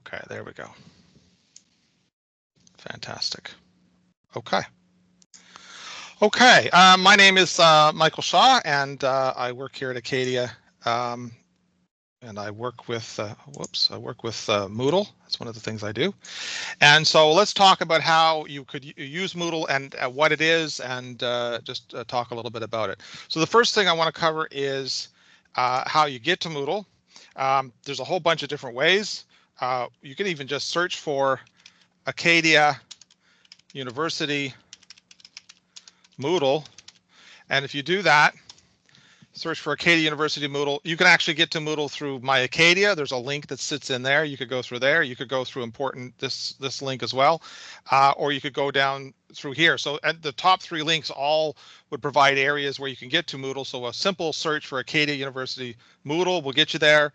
Okay, there we go. Fantastic. Okay. Okay, my name is Michael Shaw, and I work here at Acadia, and I work with, Moodle. That's one of the things I do. And so let's talk about how you could use Moodle and what it is, and just talk a little bit about it. So the first thing I want to cover is how you get to Moodle. There's a whole bunch of different ways. You can even just search for Acadia University Moodle, and if you do that, search for Acadia University Moodle, you can actually get to Moodle through My Acadia. There's a link that sits in there. You could go through there. You could go through this link as well, or you could go down through here. So at the top three links all would provide areas where you can get to Moodle. So a simple search for Acadia University Moodle will get you there.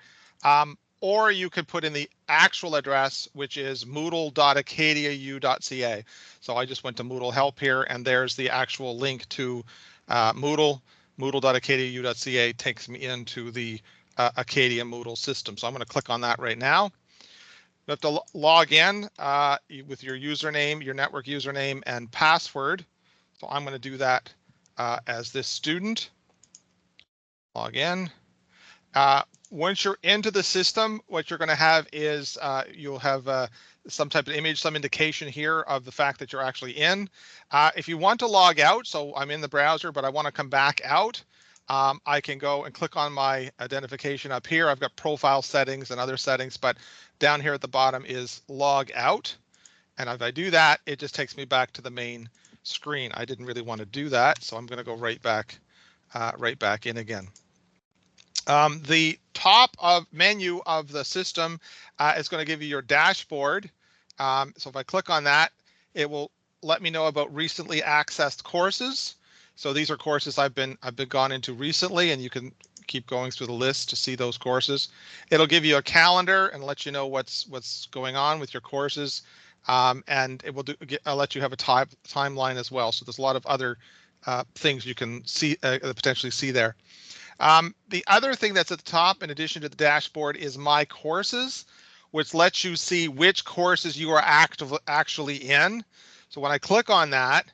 Or you could put in the actual address, which is moodle.acadiau.ca. So I just went to Moodle Help here, and there's the actual link to Moodle. Moodle.acadiau.ca takes me into the Acadia Moodle system. So I'm going to click on that right now. You have to log in with your username, your network username and password. So I'm going to do that as this student. Log in. Once you're into the system, what you're going to have is you'll have some type of image, some indication here of the fact that you're actually in. If you want to log out, so I'm in the browser, but I want to come back out, I can go and click on my identification up here. I've got profile settings and other settings, but down here at the bottom is log out. And if I do that, it just takes me back to the main screen. I didn't really want to do that, so I'm going to go right back in again. The top of menu of the system is going to give you your dashboard. So if I click on that, it will let me know about recently accessed courses. So these are courses I've been gone into recently, and you can keep going through the list to see those courses. It'll give you a calendar and let you know what's going on with your courses, and it will let you have a timeline as well. So there's a lot of other things you can see potentially see there. The other thing that's at the top, in addition to the dashboard, is My Courses, which lets you see which courses you are actually in. So when I click on that,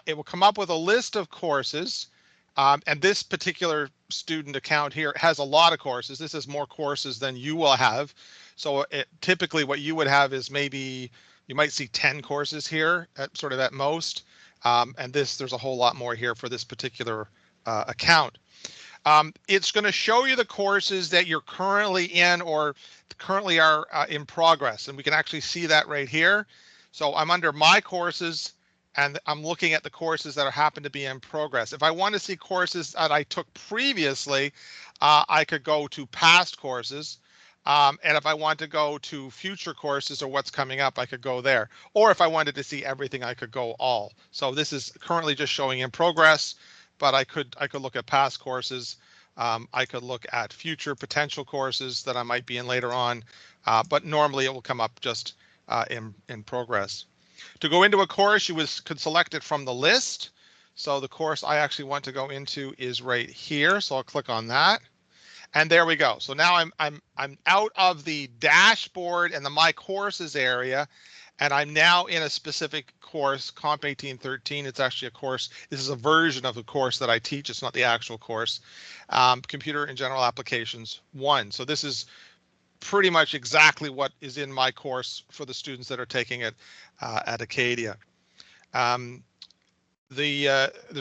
it will come up with a list of courses. And this particular student account here has a lot of courses. This is more courses than you will have. So typically what you would have is maybe you might see 10 courses here at most. And there's a whole lot more here for this particular account. It's going to show you the courses that you're currently in or currently are in progress, and we can actually see that right here. So I'm under My Courses, and I'm looking at the courses that happen to be in progress. If I want to see courses that I took previously, I could go to Past Courses, and if I want to go to Future Courses or what's coming up, I could go there. Or if I wanted to see everything, I could go All. So this is currently just showing in progress, but I could look at past courses. I could look at future potential courses that I might be in later on, but normally it will come up just in progress. To go into a course, you could select it from the list. So the course I actually want to go into is right here. So I'll click on that, and there we go. So now I'm out of the dashboard and the My Courses area, and I'm now in a specific course, Comp 1813. It's actually a course. This is a version of the course that I teach. It's not the actual course. Computer and General Applications 1. So this is pretty much exactly what is in my course for the students that are taking it at Acadia. There's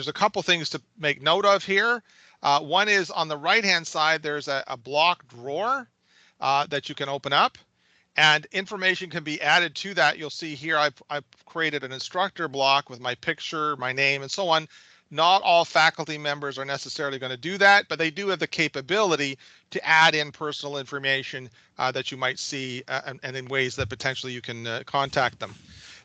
a couple things to make note of here. One is on the right-hand side, there's a block drawer that you can open up, and information can be added to that. You'll see here I've created an instructor block with my picture, my name, and so on. Not all faculty members are necessarily going to do that, but they do have the capability to add in personal information that you might see and in ways that potentially you can contact them.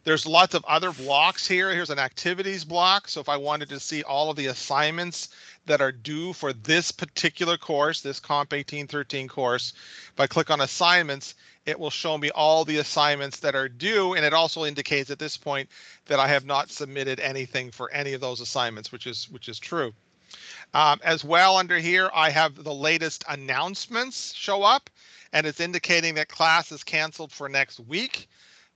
There's lots of other blocks here. Here's an activities block. So if I wanted to see all of the assignments that are due for this particular course, this Comp 1813 course, if I click on assignments, it will show me all the assignments that are due, and it also indicates at this point that I have not submitted anything for any of those assignments, which is true. As well, under here, I have the latest announcements show up, and it's indicating that class is canceled for next week.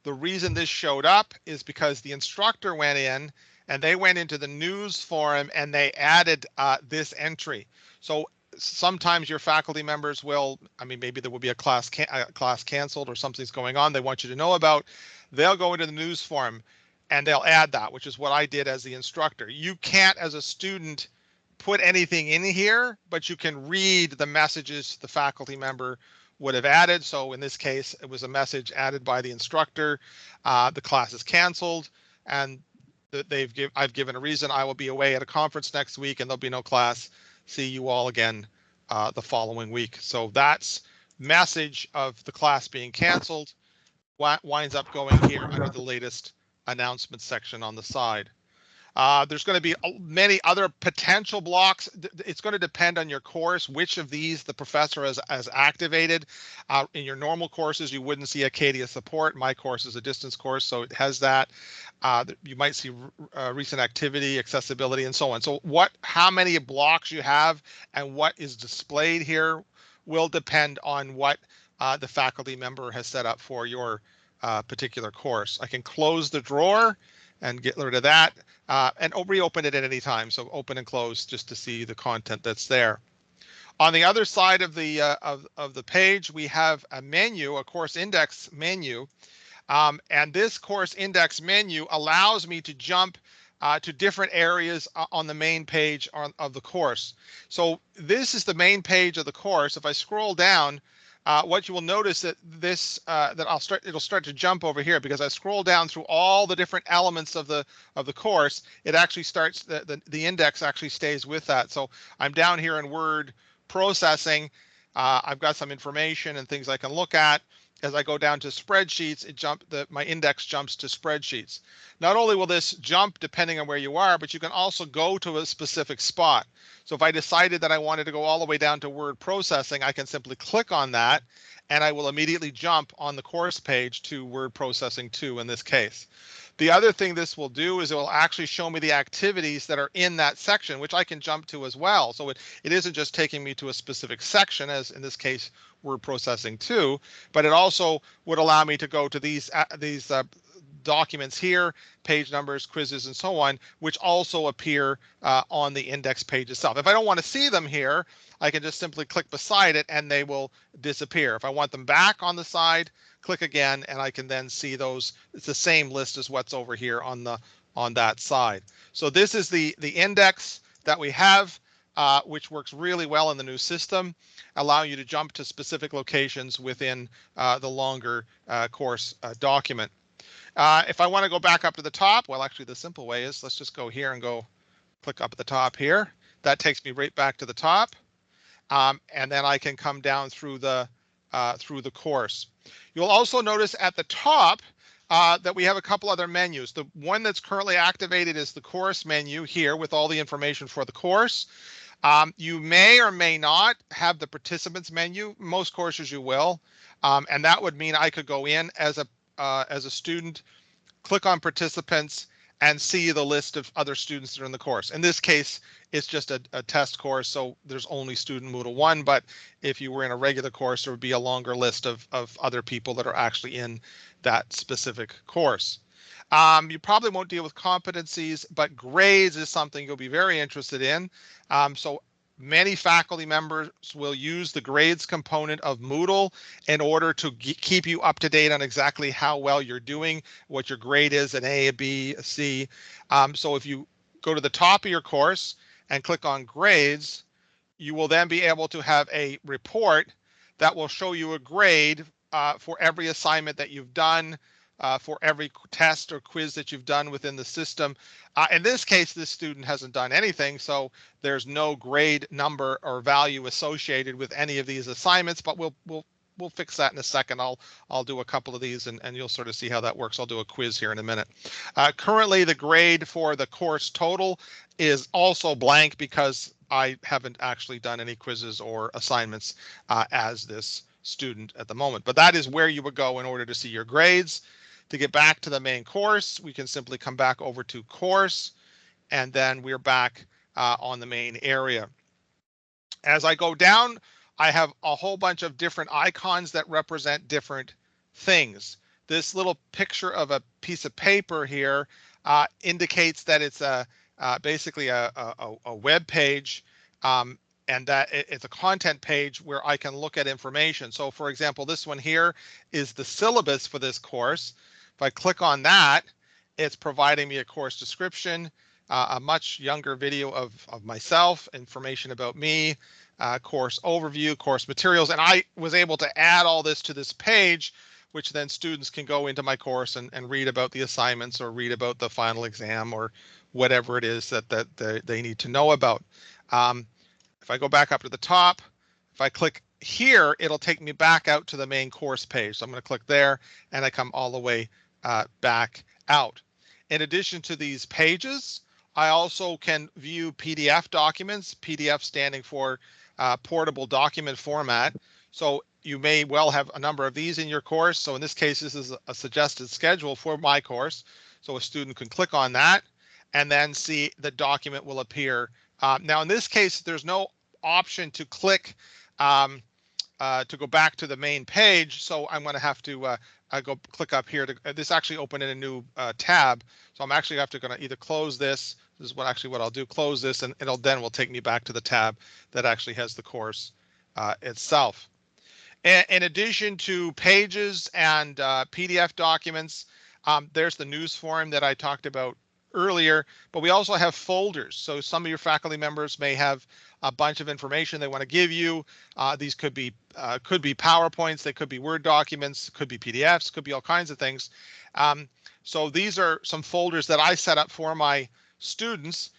The reason this showed up is because the instructor went in and they went into the news forum and they added this entry. So sometimes your faculty members will, I mean, maybe there will be a class canceled or something's going on they want you to know about. They'll go into the news forum and they'll add that, which is what I did as the instructor. You can't, as a student, put anything in here, but you can read the messages the faculty member would have added. So in this case, it was a message added by the instructor. The class is canceled, and I've given a reason. I will be away at a conference next week, and there'll be no class. See you all again the following week. So that's message of the class being canceled winds up going here under the latest announcement section on the side. There's going to be many other potential blocks. It's going to depend on your course, which of these the professor has activated. In your normal courses, you wouldn't see Acadia support. My course is a distance course, so it has that. You might see recent activity, accessibility, and so on. So how many blocks you have and what is displayed here will depend on what the faculty member has set up for your particular course. I can close the drawer and get rid of that and reopen it at any time. So open and close just to see the content that's there. On the other side of the page, we have a menu, a course index menu. And this course index menu allows me to jump to different areas on the main page of the course. So this is the main page of the course. If I scroll down, what you will notice that it'll start to jump over here because I scroll down through all the different elements of the course. It actually starts the index actually stays with that. So I'm down here in word processing. I've got some information and things I can look at. As I go down to spreadsheets, my index jumps to spreadsheets. Not only will this jump depending on where you are, but you can also go to a specific spot. So if I decided that I wanted to go all the way down to word processing, I can simply click on that and I will immediately jump on the course page to word processing 2 in this case. The other thing this will do is it will actually show me the activities that are in that section, which I can jump to as well. So it isn't just taking me to a specific section, as in this case, word processing 2, but it also would allow me to go to these documents here, page numbers, quizzes, and so on, which also appear on the index page itself. If I don't want to see them here, I can just simply click beside it and they will disappear. If I want them back on the side, click again, and I can then see those. It's the same list as what's over here on that side. So this is the index that we have, which works really well in the new system, allowing you to jump to specific locations within the longer course document. If I want to go back up to the top, well, actually the simple way is let's just go here and go click up at the top here. That takes me right back to the top. And then I can come down through the course. You'll also notice at the top that we have a couple other menus. The one that's currently activated is the course menu here with all the information for the course. You may or may not have the participants menu. Most courses you will, and that would mean I could go in as a student, click on participants, and see the list of other students that are in the course. In this case, it's just a test course, so there's only student Moodle 1, but if you were in a regular course, there would be a longer list of other people that are actually in that specific course. You probably won't deal with competencies, but grades is something you'll be very interested in. So many faculty members will use the grades component of Moodle in order to keep you up to date on exactly how well you're doing, what your grade is, an A, a B, a C. So if you go to the top of your course and click on grades, you will then be able to have a report that will show you a grade for every assignment that you've done, for every test or quiz that you've done within the system. In this case, this student hasn't done anything, so there's no grade number or value associated with any of these assignments, but we'll fix that in a second. I'll do a couple of these and you'll sort of see how that works. I'll do a quiz here in a minute. Currently, the grade for the course total is also blank because I haven't actually done any quizzes or assignments as this student at the moment. But that is where you would go in order to see your grades. To get back to the main course, we can simply come back over to course, and then we're back on the main area. As I go down, I have a whole bunch of different icons that represent different things. This little picture of a piece of paper here indicates that it's basically a web page, and that it's a content page where I can look at information. So for example, this one here is the syllabus for this course. If I click on that, it's providing me a course description, a much younger video of myself, information about me, course overview, course materials, and I was able to add all this to this page, which then students can go into my course and read about the assignments or read about the final exam or whatever it is that they need to know about. If I go back up to the top, if I click here, it'll take me back out to the main course page. So I'm going to click there and I come all the way back out. In addition to these pages, I also can view PDF documents, PDF standing for portable document format. So you may well have a number of these in your course. So in this case, this is a suggested schedule for my course. So a student can click on that and then see the document will appear. Now in this case, there's no option to click to go back to the main page. So I'm going to have to go click up here to this actually opened in a new tab. So I'm actually going to either close this. This is what I'll do, close this, and will take me back to the tab that actually has the course itself. In addition to pages and PDF documents, there's the news forum that I talked about earlier, but we also have folders. So some of your faculty members may have a bunch of information they want to give you. These could be PowerPoints, they could be Word documents, could be PDFs, could be all kinds of things. So these are some folders that I set up for my students.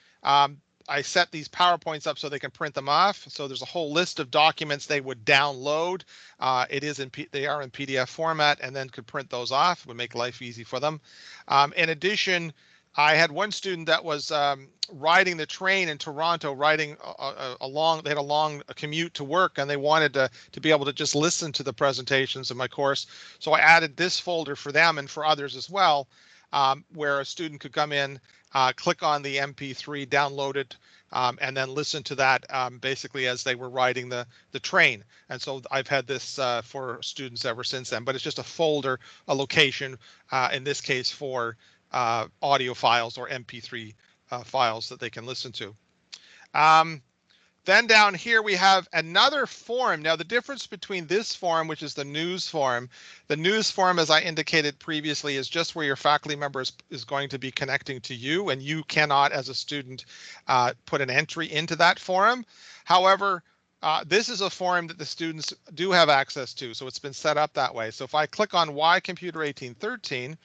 I set these PowerPoints up so they can print them off. So there's a whole list of documents they would download. They are in PDF format, and then could print those off. It would make life easy for them. In addition, I had one student that was riding the train in Toronto, riding along. They had a long commute to work, and they wanted to be able to just listen to the presentations of my course. So I added this folder for them and for others as well, where a student could come in, click on the MP3, download it, and then listen to that basically as they were riding the train. And so I've had this for students ever since then, but it's just a folder, a location, in this case for audio files or MP3 files that they can listen to. Then down here we have another forum. Now the difference between this forum, which is the news forum, as I indicated previously, is just where your faculty member is going to be connecting to you, and you cannot as a student put an entry into that forum. However, this is a forum that the students do have access to, so it's been set up that way. So if I click on Why Computer 1813,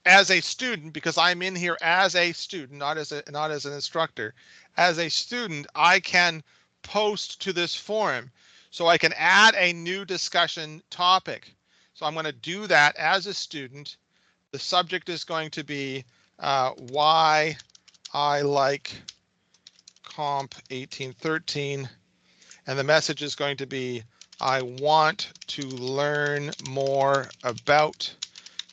as a student, because I'm in here as a student, not as an instructor, as a student, I can post to this forum. So I can add a new discussion topic. So I'm going to do that as a student. The subject is going to be why I like Comp 1813. And the message is going to be, I want to learn more about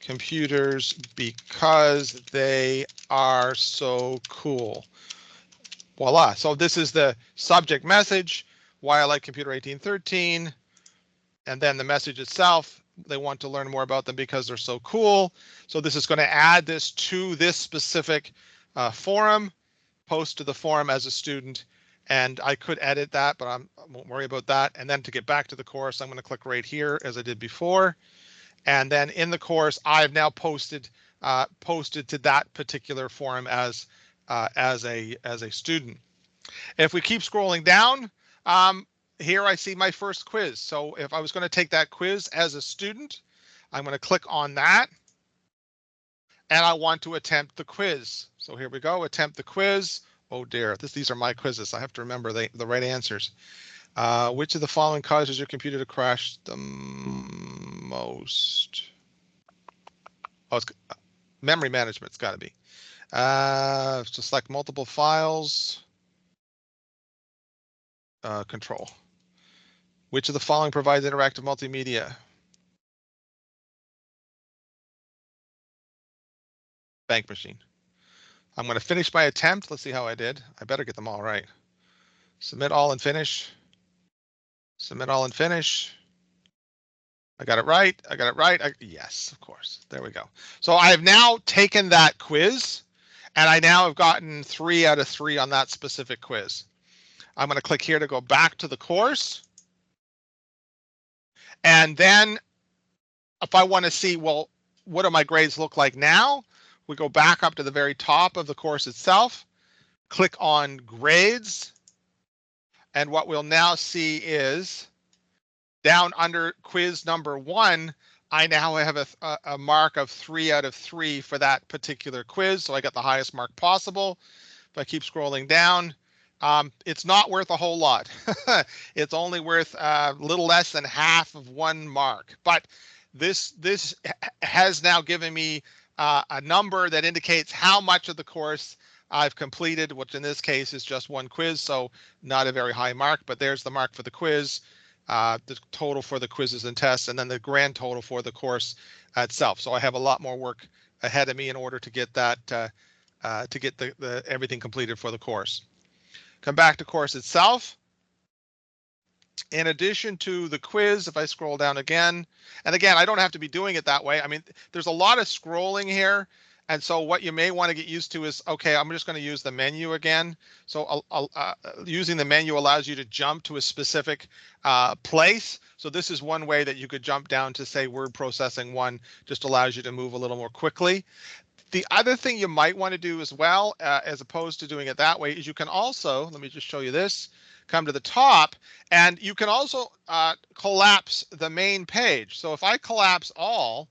computers because they are so cool. Voila. So this is the subject message, why I like Computer 1813. And then the message itself, they want to learn more about them because they're so cool. So this is going to add this to this specific forum, post to the forum as a student. And I could edit that, but I won't worry about that. And then to get back to the course, I'm going to click right here as I did before. And then in the course, I've now posted to that particular forum as a student. If we keep scrolling down, here I see my first quiz. So if I was going to take that quiz as a student, I'm going to click on that, and I want to attempt the quiz. So here we go, attempt the quiz. Oh dear, these are my quizzes. I have to remember the right answers. Which of the following causes your computer to crash the most? Oh, it's memory management. It's got to be. To select multiple files. Control. Which of the following provides interactive multimedia? Bank machine. I'm going to finish my attempt. Let's see how I did. I better get them all right. Submit all and finish. Submit all and finish. I got it right. I got it right. Yes, of course. There we go. So I have now taken that quiz, and I now have gotten 3 out of 3 on that specific quiz. I'm going to click here to go back to the course. And then if I want to see, well, what do my grades look like now? We go back up to the very top of the course itself, click on grades. And what we'll now see is down under quiz number 1, I now have a mark of 3 out of 3 for that particular quiz. So I got the highest mark possible. If I keep scrolling down, it's not worth a whole lot. It's only worth a little less than half of 1 mark. But this has now given me a number that indicates how much of the course I've completed, which in this case is just 1 quiz, so not a very high mark, but there's the mark for the quiz, the total for the quizzes and tests, and then the grand total for the course itself. So I have a lot more work ahead of me in order to get that, to get the everything completed for the course. Come back to course itself. In addition to the quiz, if I scroll down again, and again, I don't have to be doing it that way. I mean, there's a lot of scrolling here. And so what you may want to get used to is, okay, I'm just going to use the menu again. So using the menu allows you to jump to a specific place. So this is one way that you could jump down to, say, word processing 1, just allows you to move a little more quickly. The other thing you might want to do as well, as opposed to doing it that way, is you can also, let me just show you this, come to the top, and you can also collapse the main page. So if I collapse all,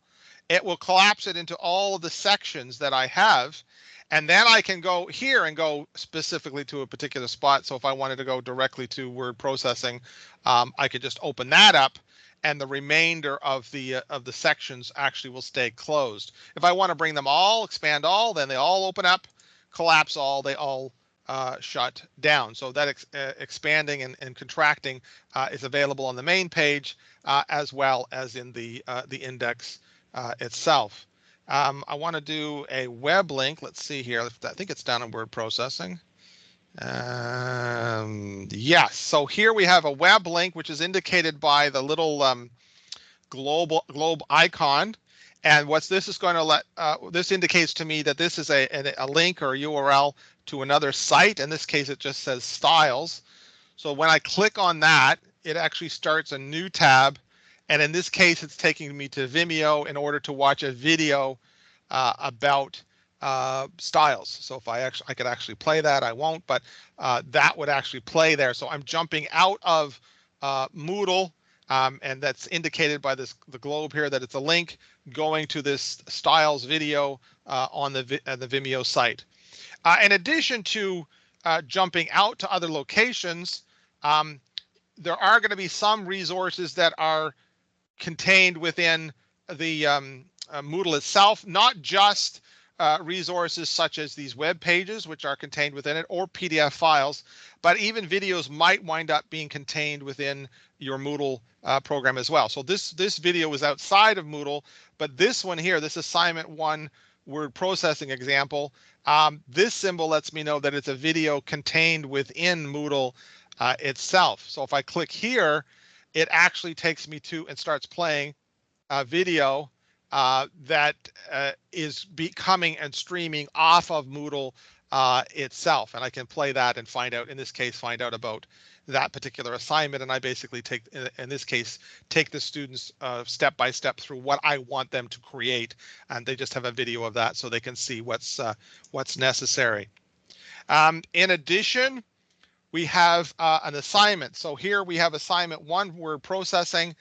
it will collapse it into all of the sections that I have. And then I can go here and go specifically to a particular spot. So if I wanted to go directly to word processing, I could just open that up, and the remainder of the sections actually will stay closed. If I want to bring them all, expand all, then they all open up, collapse all, they all shut down. So that expanding and contracting is available on the main page as well as in the index itself. I want to do a web link. Let's see here. I think it's down in word processing. Yes. So here we have a web link, which is indicated by the little globe icon. And what this is going to let, this indicates to me that this is a link or a URL to another site. In this case, it just says styles. So when I click on that, it actually starts a new tab. And in this case, it's taking me to Vimeo in order to watch a video about styles. So if I could actually play that, I won't, but that would actually play there. So I'm jumping out of Moodle, and that's indicated by the globe here that it's a link going to this styles video on the Vimeo site. In addition to jumping out to other locations, there are going to be some resources that are contained within the Moodle itself, not just resources such as these web pages, which are contained within it, or PDF files, but even videos might wind up being contained within your Moodle program as well. So this video is outside of Moodle, but this one here, this assignment 1 word processing example, this symbol lets me know that it's a video contained within Moodle itself. So if I click here, it actually takes me to and starts playing a video that is coming and streaming off of Moodle itself. And I can play that and find out, in this case, find out about that particular assignment. And I basically take, in this case, take the students step by step through what I want them to create. And they just have a video of that so they can see what's necessary. In addition, we have an assignment. So here we have assignment 1, word processing.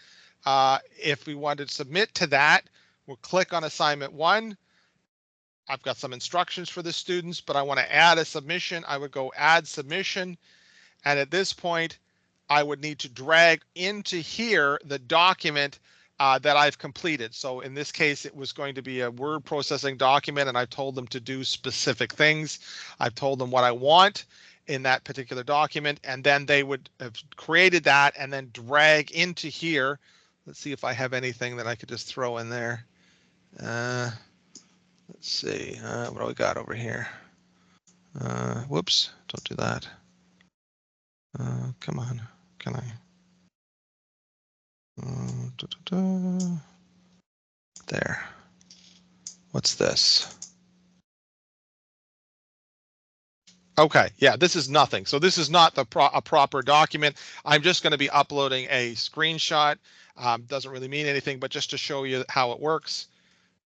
If we want to submit to that, we'll click on assignment 1. I've got some instructions for the students, but I want to add a submission. I would go add submission. And at this point, I would need to drag into here the document that I've completed. So in this case, it was going to be a word processing document, and I've told them to do specific things. I've told them what I want in that particular document, and then they would have created that and then drag into here. Let's see if I have anything that I could just throw in there. Let's see, what do we got over here? Whoops, don't do that. Come on, can I? There. What's this? Okay, yeah, this is nothing. So this is not a proper document. I'm just going to be uploading a screenshot. Doesn't really mean anything, but just to show you how it works.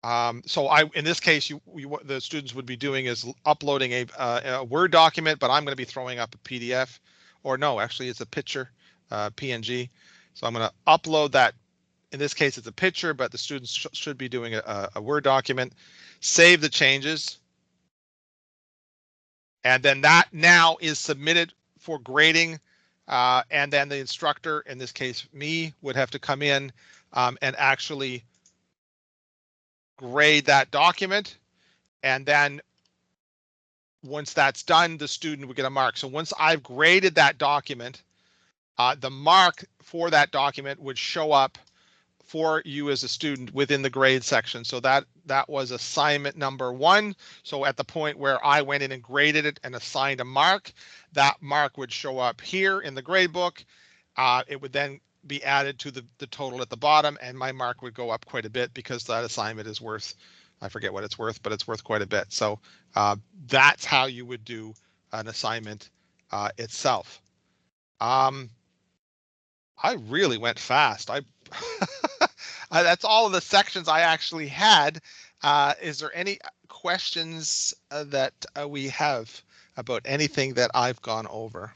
So in this case, what the students would be doing is uploading a Word document, but I'm going to be throwing up a PDF, or no, actually it's a picture, PNG. So I'm going to upload that. In this case, it's a picture, but the students should be doing a Word document. Save the changes. And then that now is submitted for grading. And then the instructor, in this case, me, would have to come in and actually grade that document. And then once that's done, the student would get a mark. So once I've graded that document, the mark for that document would show up for you as a student within the grade section. So that was assignment number 1. So at the point where I went in and graded it and assigned a mark, that mark would show up here in the grade book. It would then be added to the total at the bottom, and my mark would go up quite a bit because that assignment is worth, I forget what it's worth, but it's worth quite a bit. So that's how you would do an assignment itself. I really went fast. That's all of the sections I actually had. Is there any questions that we have about anything that I've gone over?